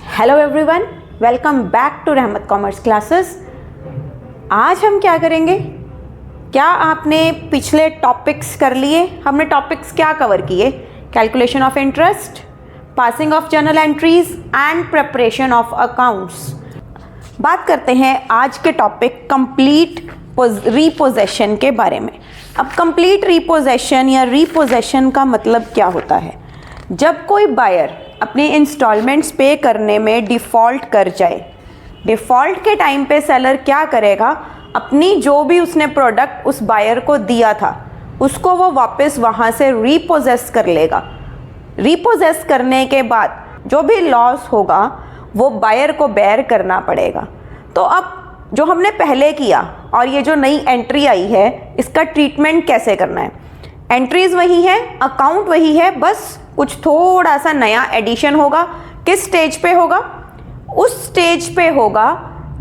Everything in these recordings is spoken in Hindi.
Hello everyone, welcome back to Rahmat commerce classes. आज हम क्या करेंगे? क्या आपने पिछले टॉपिक्स कर लिए? हमने टॉपिक्स क्या कवर किए? Calculation of interest, passing of journal entries and preparation of accounts. बात करते हैं आज के टॉपिक कंप्लीट रीपोजेशन के बारे में। अब कंप्लीट रीपोजेशन या रीपोजेशन का मतलब क्या होता है? जब कोई बायर अपनी इंस्टॉलमेंट्स पे करने में डिफ़ॉल्ट कर जाए, डिफ़ॉल्ट के टाइम पे सेलर क्या करेगा? अपनी जो भी उसने प्रोडक्ट उस बायर को दिया था उसको वो वापस वहाँ से रीपोजेस कर लेगा। रीपोजेस करने के बाद जो भी लॉस होगा वो बायर को बेयर करना पड़ेगा। तो अब जो हमने पहले किया और ये जो नई एंट्री आई है, इसका ट्रीटमेंट कैसे करना है? एंट्रीज वही है, अकाउंट वही है, बस कुछ थोड़ा सा नया एडिशन होगा। किस स्टेज पे होगा? उस स्टेज पे होगा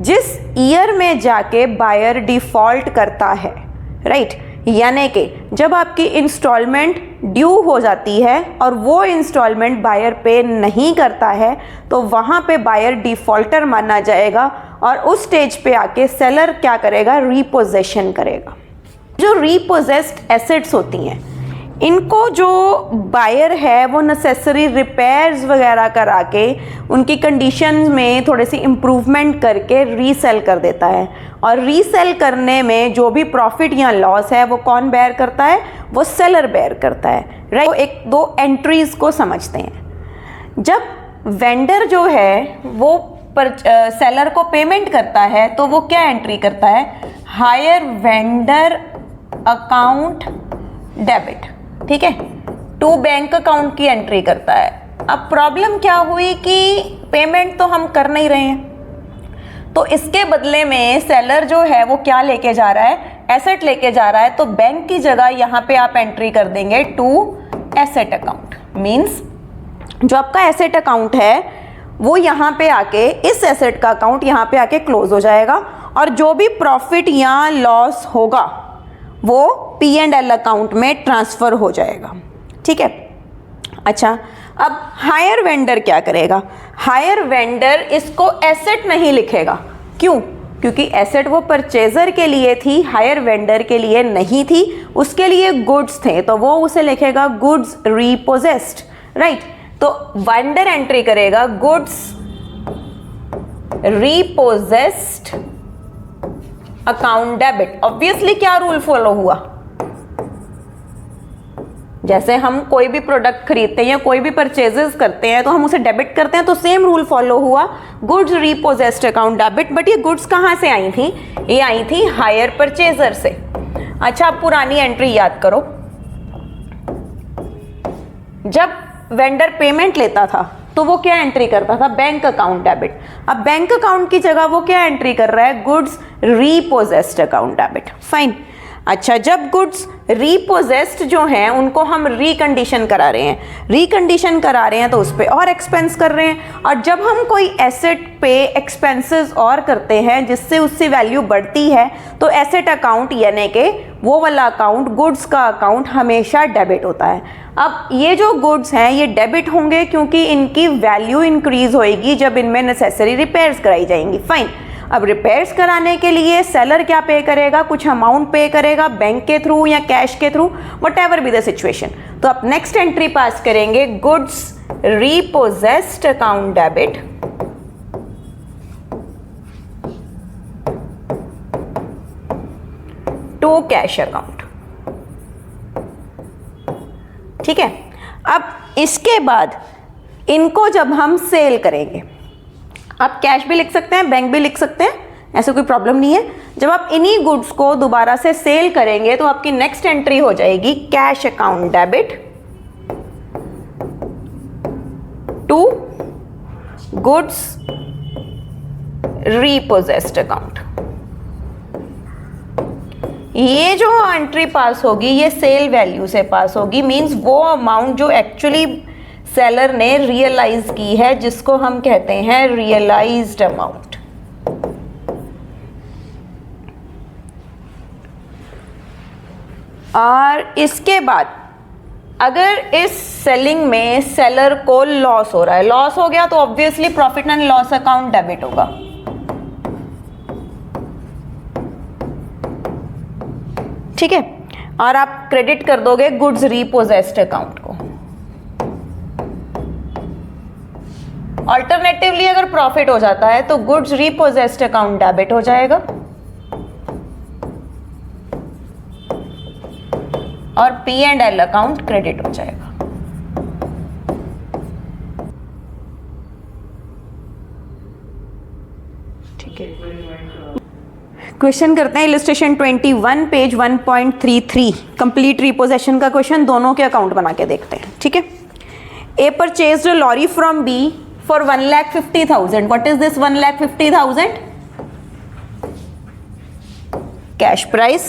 जिस ईयर में जाके बायर डिफ़ॉल्ट करता है, राइट? यानी कि जब आपकी इंस्टॉलमेंट ड्यू हो जाती है और वो इंस्टॉलमेंट बायर पे नहीं करता है तो वहाँ पे बायर डिफ़ॉल्टर माना जाएगा और उस स्टेज पे आके सेलर क्या करेगा? रीपोजेशन करेगा। जो रीपोजेस्ड एसेट्स होती हैं, इनको जो बायर है वो नेसेसरी रिपेयर्स वगैरह करा के उनकी कंडीशन में थोड़े सी इम्प्रूवमेंट करके रीसेल कर देता है। और रीसेल करने में जो भी प्रॉफिट या लॉस है वो कौन बेयर करता है? वो सेलर बेयर करता है, राइट? तो एक दो एंट्रीज को समझते हैं। जब वेंडर जो है वो सेलर को पेमेंट करता है तो वो क्या एंट्री करता है? हायर वेंडर अकाउंट डेबिट, ठीक है, टू बैंक अकाउंट की एंट्री करता है। अब प्रॉब्लम क्या हुई कि पेमेंट तो हम कर नहीं रहे हैं, तो इसके बदले में सेलर जो है वो क्या लेके जा रहा है? एसेट लेके जा रहा है। तो बैंक की जगह यहाँ पे आप एंट्री कर देंगे टू एसेट अकाउंट। मीन्स जो आपका एसेट अकाउंट है वो यहाँ पे आके, इस एसेट का अकाउंट यहाँ पे आके क्लोज हो जाएगा और जो भी प्रॉफिट या लॉस होगा वो P&L अकाउंट में ट्रांसफ़र हो जाएगा, ठीक है। अच्छा, अब हायर वेंडर क्या करेगा? हायर वेंडर इसको एसेट नहीं लिखेगा। क्यों? क्योंकि एसेट वो परचेजर के लिए थी, हायर वेंडर के लिए नहीं थी, उसके लिए गुड्स थे, तो वो उसे लिखेगा गुड्स रीपोजेस्ड, राइट? तो वेंडर एंट्री करेगा goods repossessed account debit. Obviously क्या रूल फॉलो हुआ? जैसे हम कोई भी प्रोडक्ट खरीदते हैं या कोई भी परचेजेस करते हैं तो हम उसे डेबिट करते हैं, तो सेम रूल फॉलो हुआ, goods repossessed account debit. But ये गुड्स कहाँ से आई थी? ये आई थी हायर परचेजर से। अच्छा, आप पुरानी एंट्री याद करो। जब वेंडर पेमेंट लेता था तो वो क्या एंट्री करता था? Bank account debit. अब बैंक अकाउंट की जगह वो क्या एंट्री कर रहा है? Goods repossessed account debit. Fine. अच्छा, जब गुड्स रीपोजेस्ड जो हैं उनको हम रिकंडीशन करा रहे हैं, रिकंडीशन करा रहे हैं तो उस पर और एक्सपेंस कर रहे हैं। और जब हम कोई एसेट पे एक्सपेंसेस और करते हैं जिससे उससे वैल्यू बढ़ती है तो एसेट अकाउंट यानी कि वो वाला अकाउंट, गुड्स का अकाउंट हमेशा डेबिट होता है। अब ये जो गुड्स हैं ये डेबिट होंगे क्योंकि इनकी वैल्यू इंक्रीज होएगी जब इनमें नेसेसरी रिपेयर्स कराई जाएंगी। फाइन। अब रिपेयर्स कराने के लिए सेलर क्या पे करेगा? कुछ अमाउंट पे करेगा, बैंक के थ्रू या कैश के through, whatever be the situation. तो आप नेक्स्ट एंट्री पास करेंगे goods repossessed account debit to cash account, ठीक है। अब इसके बाद इनको जब हम सेल करेंगे, आप कैश भी लिख सकते हैं, बैंक भी लिख सकते हैं, ऐसे कोई प्रॉब्लम नहीं है। जब आप इन्हीं गुड्स को दोबारा से सेल करेंगे तो आपकी नेक्स्ट एंट्री हो जाएगी cash account debit to goods repossessed account. ये जो एंट्री पास होगी ये सेल वैल्यू से पास होगी। मींस वो अमाउंट जो एक्चुअली सेलर ने रियलाइज की है, जिसको हम कहते हैं रियलाइज्ड अमाउंट। और इसके बाद अगर इस सेलिंग में सेलर को लॉस हो रहा है, लॉस हो गया तो obviously profit and loss account debit होगा। ठीक है, और आप क्रेडिट कर दोगे गुड्स रीपोजेस्ड अकाउंट को। अल्टरनेटिवली अगर प्रॉफिट हो जाता है तो गुड्स रीपोजेस्ड अकाउंट डेबिट हो जाएगा और P&L अकाउंट क्रेडिट हो जाएगा। ठीक है, क्वेश्चन करते हैं इलस्ट्रेशन 21 पेज 1.33 कंप्लीट रिपोजेशन का क्वेश्चन, दोनों के अकाउंट बना के देखते हैं। ठीक है, A purchased a lorry from B for 1,50,000. What is this 1,50,000? Cash price.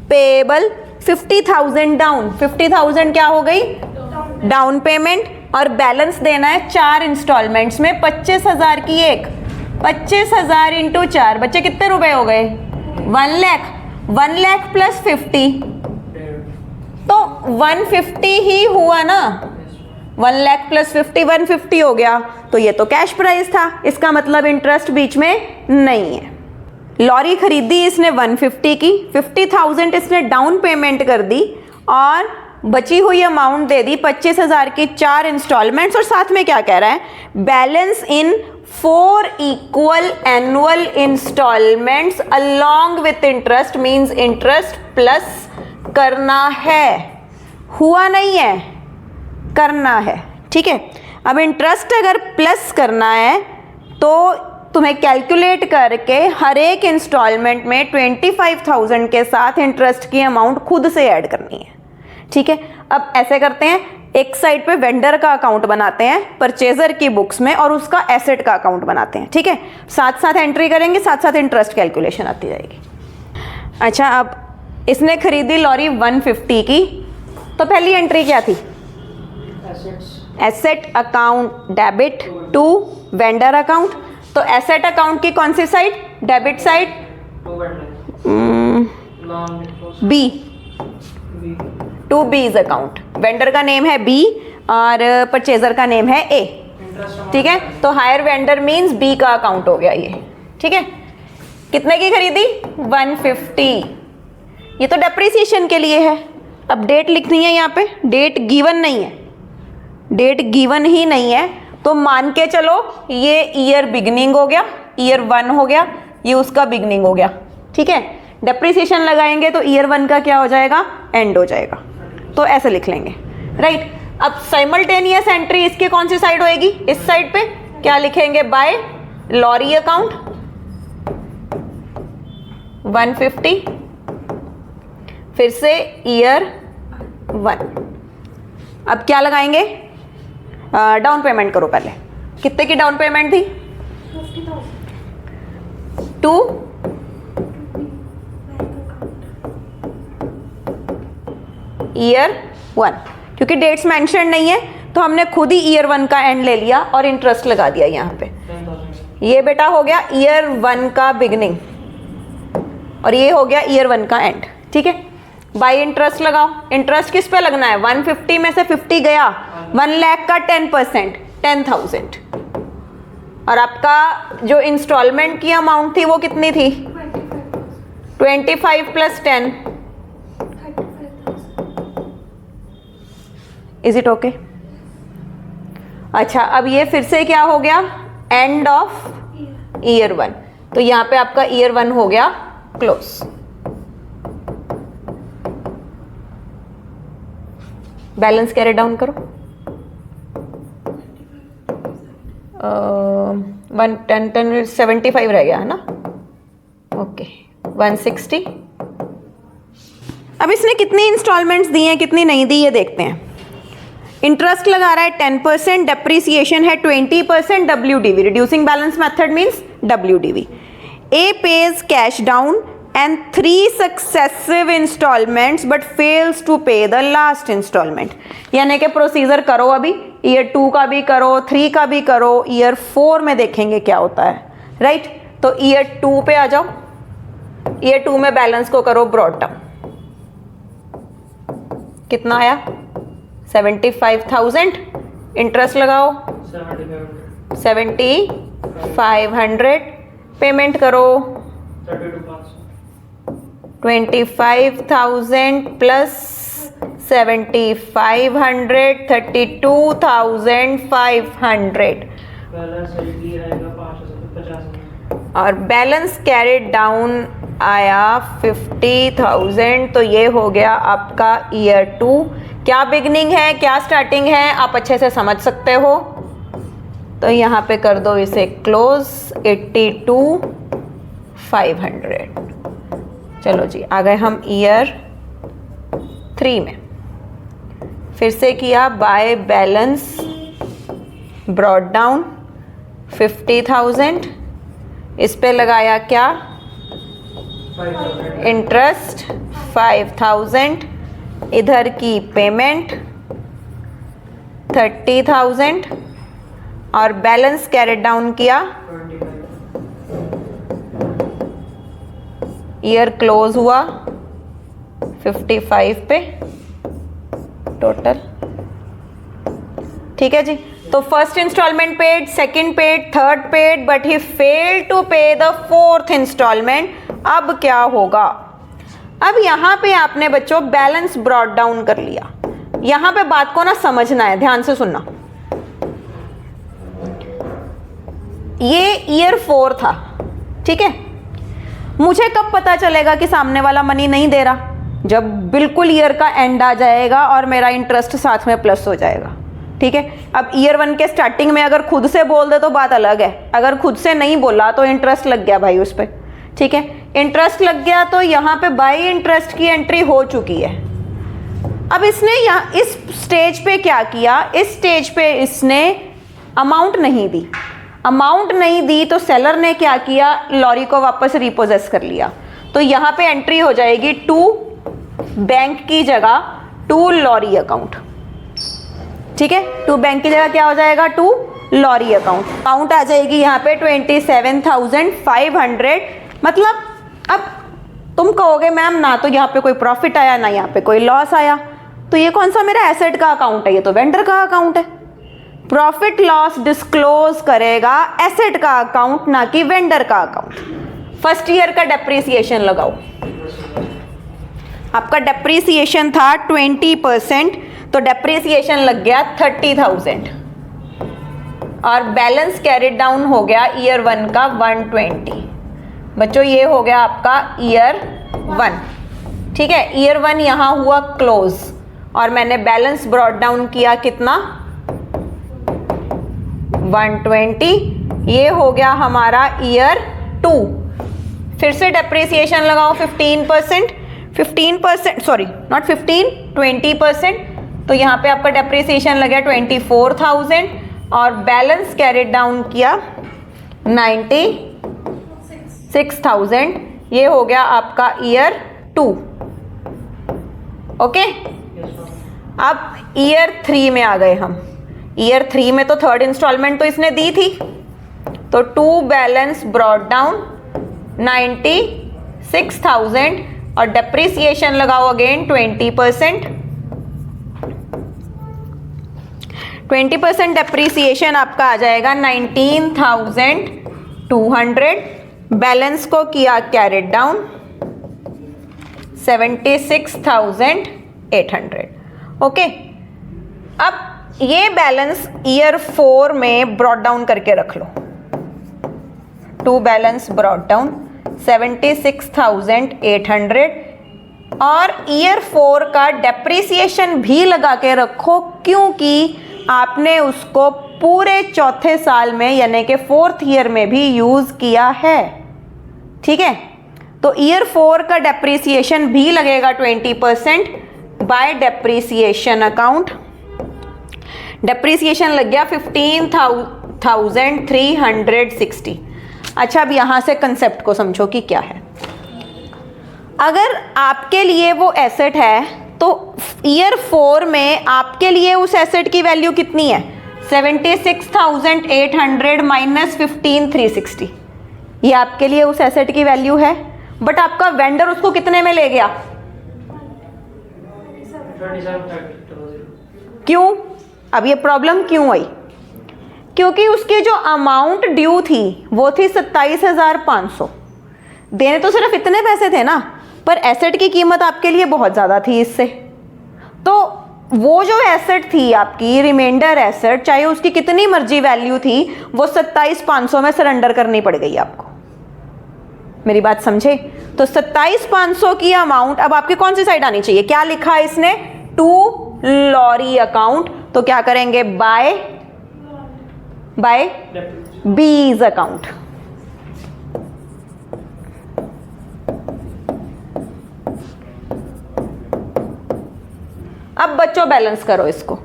Payable 50,000 down, 50,000 क्या हो गई? डाउन पेमेंट, और बैलेंस देना है 4 इंस्टॉलमेंट्स में 25,000 की एक, 25,000 इंटू 4, बच्चे कितने रुपए हो गए? 1 लाख, 1 लाख प्लस 50 तो 150 ही हुआ ना, 1 लाख प्लस 50 150 हो गया, तो ये तो कैश प्राइस था, इसका मतलब इंटरेस्ट बीच में नहीं है। लॉरी खरीदी इसने 150 की, 50,000 इसने डाउन पेमेंट कर दी और बची हुई अमाउंट दे दी 25,000 की 4 इंस्टॉलमेंट्स, और साथ में क्या कह रहा है? Balance in 4 equal annual instalments along with interest, means interest plus करना है, हुआ नहीं है, करना है। ठीक है, अब इंटरेस्ट अगर प्लस करना है तो तुम्हें कैलकुलेट करके हर एक इंस्टॉलमेंट में 25,000 के साथ इंटरेस्ट की अमाउंट खुद से ऐड करनी है। ठीक है, अब ऐसे करते हैं, एक साइड पे वेंडर का अकाउंट बनाते हैं परचेजर की बुक्स में और उसका एसेट का अकाउंट बनाते हैं। ठीक है, साथ साथ एंट्री करेंगे, साथ साथ इंटरेस्ट कैलकुलेशन आती जाएगी। अच्छा, अब इसने खरीदी लॉरी 150 की, तो पहली एंट्री क्या थी? Asset account debit to vendor account, तो एसेट अकाउंट की कौन सी side? Debit side, B, to B's account, vendor का नेम है बी और परचेजर का नेम है ए। ठीक है, तो हायर वेंडर मींस बी का अकाउंट हो गया ये। ठीक है, कितने की खरीदी? 150, ये तो डेप्रिसिएशन के लिए है। अब डेट लिखनी है, यहाँ पे डेट गिवन नहीं है, डेट गिवन ही नहीं है, तो मान के चलो ये ईयर बिगनिंग हो गया, ईयर 1 हो गया, ये उसका बिगनिंग हो गया। ठीक है, डेप्रिसिएशन लगाएंगे तो ईयर 1 का क्या हो जाएगा? एंड हो जाएगा, तो ऐसे लिख लेंगे। राइट, अब साइमल्टेनियस एंट्री इसके कौन सी साइड होएगी? इस साइड पे क्या लिखेंगे? बाय लॉरी अकाउंट 150, फिर से ईयर 1। अब क्या लगाएंगे? डाउन पेमेंट करो पहले, कितने की डाउन पेमेंट थी? 2 ईयर 1, क्योंकि डेट्स मेंशन नहीं है तो हमने खुद ही ईयर 1 का एंड ले लिया और इंटरेस्ट लगा दिया यहाँ पे। ये बेटा हो गया ईयर 1 का बिगनिंग और ये हो गया ईयर 1 का एंड। ठीक है, बाई इंटरेस्ट लगाओ। इंटरेस्ट किस पे लगना है? 150 में से 50 गया, 1 लाख का 10%, 10,000, और आपका जो इंस्टॉलमेंट की अमाउंट थी वो कितनी थी? 25 प्लस 10, इज इट ओके? अच्छा, अब ये फिर से क्या हो गया? एंड ऑफ ईयर 1, तो यहाँ पे आपका ईयर 1 हो गया क्लोज। बैलेंस कैरी डाउन करो। 75 रह गया है ना? ओके, 160। अब इसने कितनी इंस्टॉलमेंट्स दी हैं, कितनी नहीं दी, ये देखते हैं। इंटरेस्ट लगा रहा है 10%, डेप्रिसिएशन है 20%, WDV reducing balance method means WDV। A page cache down and 3 successive installments but fails to pay the last installment, यानी कि प्रोसीजर करो, अभी ईयर 2 का भी करो, 3 का भी करो, ईयर 4 में देखेंगे क्या होता है। राइट, तो ईयर 2 पे आ जाओ, ईयर 2 में बैलेंस को करो ब्रॉड डाउन, कितना आया? 75,000, इंटरेस्ट लगाओ 7,500, पेमेंट करो 25,000 प्लस 7,500 32,500 और बैलेंस कैरिड डाउन आया 50,000। तो ये हो गया आपका ईयर 2। क्या बिगनिंग है, क्या स्टार्टिंग है, आप अच्छे से समझ सकते हो। तो यहाँ पे कर दो इसे क्लोज 82,500। चलो जी, आ गए हम ईयर 3 में। फिर से किया बाय बैलेंस ब्रॉड डाउन 50,000, इस पे लगाया क्या इंटरेस्ट 5,000, इधर की पेमेंट 30,000 और बैलेंस कैरेट डाउन किया। ईयर क्लोज हुआ 55 पे टोटल। ठीक है जी। तो first instalment paid, second paid, third paid, but he failed to pay the fourth instalment. अब क्या होगा? अब यहां पे आपने बच्चों बैलेंस ब्रॉट डाउन कर लिया। यहां पे बात को ना समझना है, ध्यान से सुनना। ये ईयर 4 था, ठीक है। मुझे कब पता चलेगा कि सामने वाला मनी नहीं दे रहा? जब बिल्कुल ईयर का एंड आ जाएगा और मेरा इंटरेस्ट साथ में प्लस हो जाएगा। ठीक है। अब ईयर 1 के स्टार्टिंग में अगर खुद से बोल दे तो बात अलग है, अगर खुद से नहीं बोला तो इंटरेस्ट लग गया भाई उस पर। ठीक है, इंटरेस्ट लग गया तो यहाँ पे बाई इंटरेस्ट की एंट्री हो चुकी है। अब इसने यहाँ इस स्टेज पे क्या किया? इस स्टेज पे इसने अमाउंट नहीं दी। अमाउंट नहीं दी तो सेलर ने क्या किया? लॉरी को वापस रिपोजेस कर लिया। तो यहाँ पे एंट्री हो जाएगी टू बैंक की जगह टू लॉरी अकाउंट। ठीक है, टू बैंक की जगह क्या हो जाएगा? To lorry account. अकाउंट आ जाएगी यहाँ पे 27,500। मतलब अब तुम कहोगे मैम ना तो यहाँ पे कोई प्रॉफिट आया ना यहाँ पे कोई लॉस आया, तो ये कौन सा मेरा एसेट का अकाउंट है? ये तो वेंडर का अकाउंट है। प्रॉफिट लॉस डिस्क्लोज करेगा एसेट का अकाउंट, ना कि वेंडर का अकाउंट। फर्स्ट ईयर का डेप्रीसिएशन लगाओ। आपका डेप्रीसिएशन था 20%, तो डेप्रीसिएशन लग गया 30,000 और बैलेंस कैरिड डाउन हो गया ईयर 1 का 120। बच्चों ये हो गया आपका ईयर 1। ठीक है, ईयर 1 यहाँ हुआ क्लोज और मैंने बैलेंस ब्रॉट डाउन किया कितना? 120। ये हो गया हमारा ईयर 2। फिर से डेप्रीसिएशन लगाओ 15%, सॉरी नॉट 15, 20%। तो यहाँ पे आपका डेप्रीसिएशन लग गया 24,000 और बैलेंस कैरिड डाउन किया 96,000। ये हो गया आपका ईयर 2। ओके, अब ईयर 3 में आ गए हम। ईयर 3 में तो थर्ड इंस्टॉलमेंट तो इसने दी थी, तो टू बैलेंस ब्रॉट डाउन 96,000 और डेप्रीसिएशन लगाओ अगेन 20%। 20% डेप्रीसिएशन आपका आ जाएगा 19,200। बैलेंस को किया कैरिड डाउन 76,800। ओके, अब ये बैलेंस ईयर 4 में ब्रॉट डाउन करके रख लो। टू बैलेंस ब्रॉट डाउन 76,800 और ईयर 4 का डेप्रीसिएशन भी लगा के रखो, क्योंकि आपने उसको पूरे चौथे साल में यानी कि 4th ईयर में भी यूज किया है। ठीक है, तो ईयर 4 का डेप्रीसिएशन भी लगेगा 20% बाय डेप्रीसिएशन अकाउंट। डेप्रीसिएशन लग गया 15,360। अच्छा, अब यहां से कंसेप्ट को समझो कि क्या है। अगर आपके लिए वो एसेट है तो ईयर 4 में आपके लिए उस एसेट की वैल्यू कितनी है? 76,800 माइनस 15,360। ये आपके लिए उस एसेट की वैल्यू है, बट आपका वेंडर उसको कितने में ले गया? क्यों? अब ये प्रॉब्लम क्यों आई? क्योंकि उसकी जो अमाउंट ड्यू थी वो थी 27,500। देने तो सिर्फ इतने पैसे थे ना, पर एसेट की कीमत आपके लिए बहुत ज़्यादा थी इससे। तो वो जो एसेट थी आपकी, रिमाइंडर एसेट, चाहे उसकी कितनी मर्जी वैल्यू थी, वो 27,500 में सरेंडर करनी पड़ गई आपको। मेरी बात समझे? तो 27,500 की अमाउंट अब आपकी कौन सी साइड आनी चाहिए? क्या लिखा है इसने? To lorry account. तो क्या करेंगे? बाय बीज अकाउंट। अब बच्चों बैलेंस करो इसको।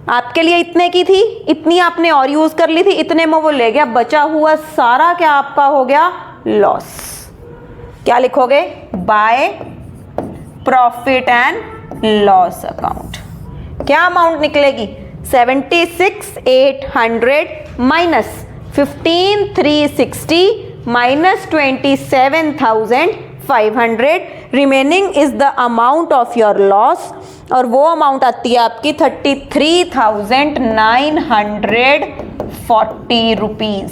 आपके लिए इतने की थी, इतनी आपने और यूज कर ली थी, इतने में वो ले गया, बचा हुआ सारा क्या आपका हो गया? लॉस। क्या लिखोगे? By profit and loss account. क्या अमाउंट निकलेगी? 76,800 minus 15,360 minus 27,500 remaining is the amount of your loss, और वो अमाउंट आती है आपकी 33,940 रुपीज।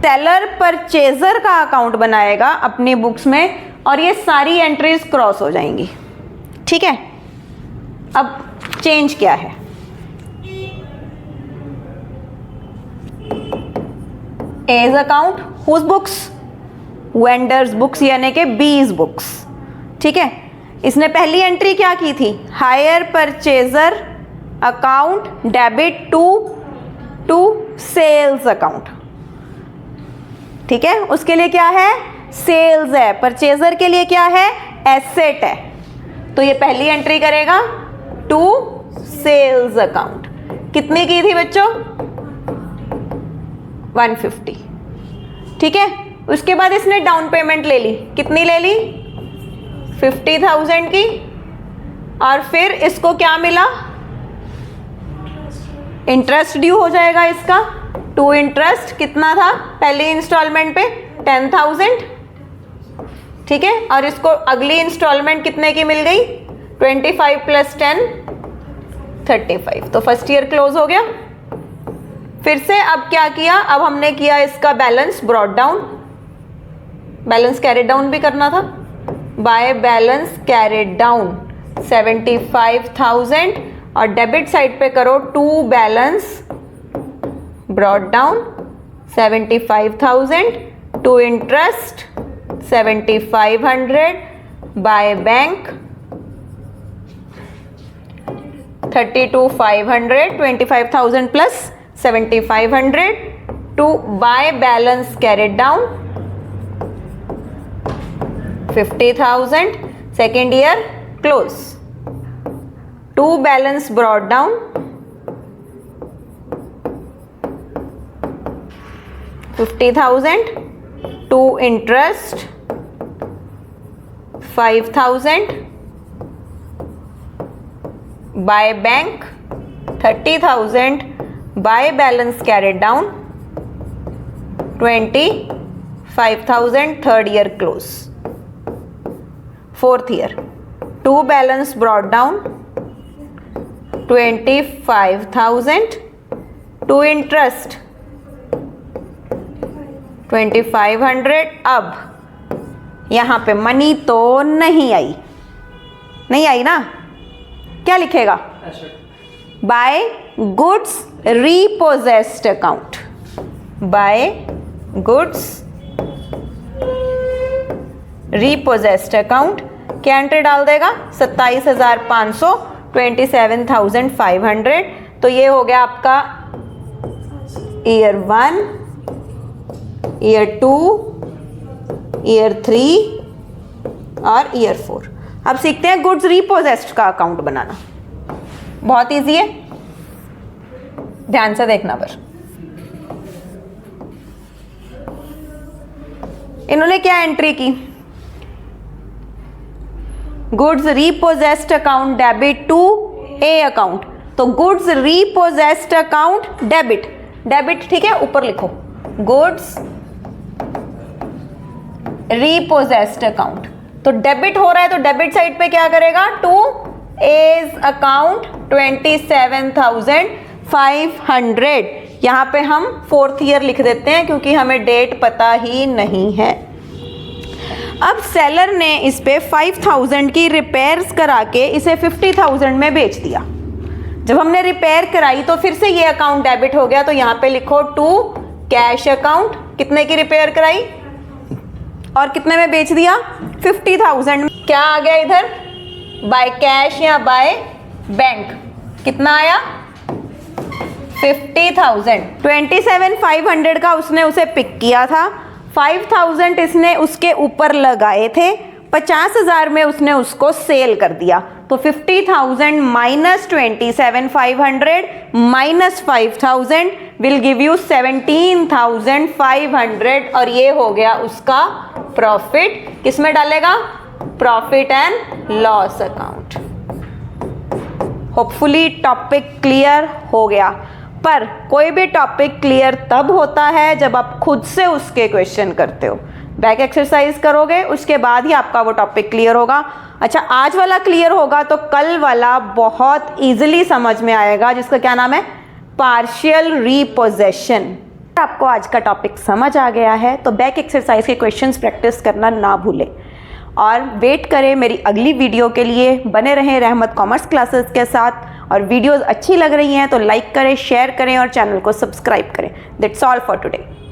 सेलर परचेजर का अकाउंट बनाएगा अपनी बुक्स में, और ये सारी एंट्रीज क्रॉस हो जाएंगी। ठीक है, अब चेंज क्या है? As account whose books? Vendors books, यानी कि बीज बुक्स। ठीक है, इसने पहली एंट्री क्या की थी? Hire purchaser account debit to sales account. ठीक है, उसके लिए क्या है? सेल्स है। परचेजर के लिए क्या है? एसेट है। तो ये पहली एंट्री करेगा टू सेल्स अकाउंट। कितनी की थी बच्चों? 150। ठीक है, उसके बाद इसने डाउन पेमेंट ले ली। कितनी ले ली? 50,000 की। और फिर इसको क्या मिला? इंटरेस्ट ड्यू हो जाएगा इसका। टू इंटरेस्ट कितना था पहली इंस्टॉलमेंट पे? 10,000। ठीक है, और इसको अगली इंस्टॉलमेंट कितने की मिल गई? 25 प्लस 10 35। तो फर्स्ट ईयर क्लोज हो गया। फिर से अब क्या किया? अब हमने किया इसका balance brought down. Balance carried down भी करना था। बाय बैलेंस कैरिड डाउन 75,000, और डेबिट साइड पे करो to balance brought down 75,000, to interest 7,500, by bank 32,500, 25,000 plus 7,500, to by balance carried down 50,000, second year close. To balance brought down 50,000, to interest 5,000, by bank 30,000, by balance carried down 25,000, third year close. Fourth year to balance brought down 25,000, to interest 2,500। अब यहां पे मनी तो नहीं आई ना? क्या लिखेगा? By goods repossessed account. By goods repossessed account क्या एंट्री डाल देगा? 27,500, 27,500। तो ये हो गया आपका ईयर 1, ईयर 2, ईयर 3 और ईयर 4। अब सीखते हैं गुड्स रीपोजेस्ड का अकाउंट बनाना। बहुत इजी है, ध्यान से देखना। पर इन्होंने क्या एंट्री की? Goods repossessed account debit to A account. तो गुड्स रीपोजेस्ड अकाउंट डेबिट। ठीक है, ऊपर लिखो गुड्स रीपोजेस्ड अकाउंट। तो डेबिट हो रहा है तो डेबिट साइड पे क्या करेगा? To A's account 27,500। यहाँ पे हम 4th ईयर लिख देते हैं क्योंकि हमें डेट पता ही नहीं है। अब सेलर ने इस पे 5,000 की रिपेयर्स करा के इसे 50,000 में बेच दिया। जब हमने रिपेयर कराई तो फिर से ये अकाउंट डेबिट हो गया, तो यहाँ पे लिखो टू कैश अकाउंट। कितने की रिपेयर कराई और कितने में बेच दिया? 50,000। क्या आ गया इधर? बाय कैश या बाय बैंक? कितना आया? 50,000। 27,500 का उसने उसे पिक किया था, 5,000 इसने उसके ऊपर लगाए थे, 50,000 में उसने उसको सेल कर दिया। तो 50,000 minus 27,500 minus 5,000 will give you 17,500 और ये हो गया उसका प्रॉफिट। किस में डालेगा? Profit and loss account. Hopefully topic clear हो गया। पर कोई भी टॉपिक क्लियर तब होता है जब आप खुद से उसके क्वेश्चन करते हो, बैक एक्सरसाइज करोगे, उसके बाद ही आपका वो टॉपिक क्लियर होगा। अच्छा, आज वाला क्लियर होगा तो कल वाला बहुत इजीली समझ में आएगा, जिसका क्या नाम है? पार्शियल रीपोजेशन। आपको आज का टॉपिक समझ आ गया है तो बैक एक्सरसाइज के क्वेश्चंस प्रैक्टिस करना ना भूलें और वेट करें मेरी अगली वीडियो के लिए। बने रहें रहमत कॉमर्स क्लासेस के साथ, और वीडियोस अच्छी लग रही हैं तो लाइक करें, शेयर करें और चैनल को सब्सक्राइब करें। That's all for today.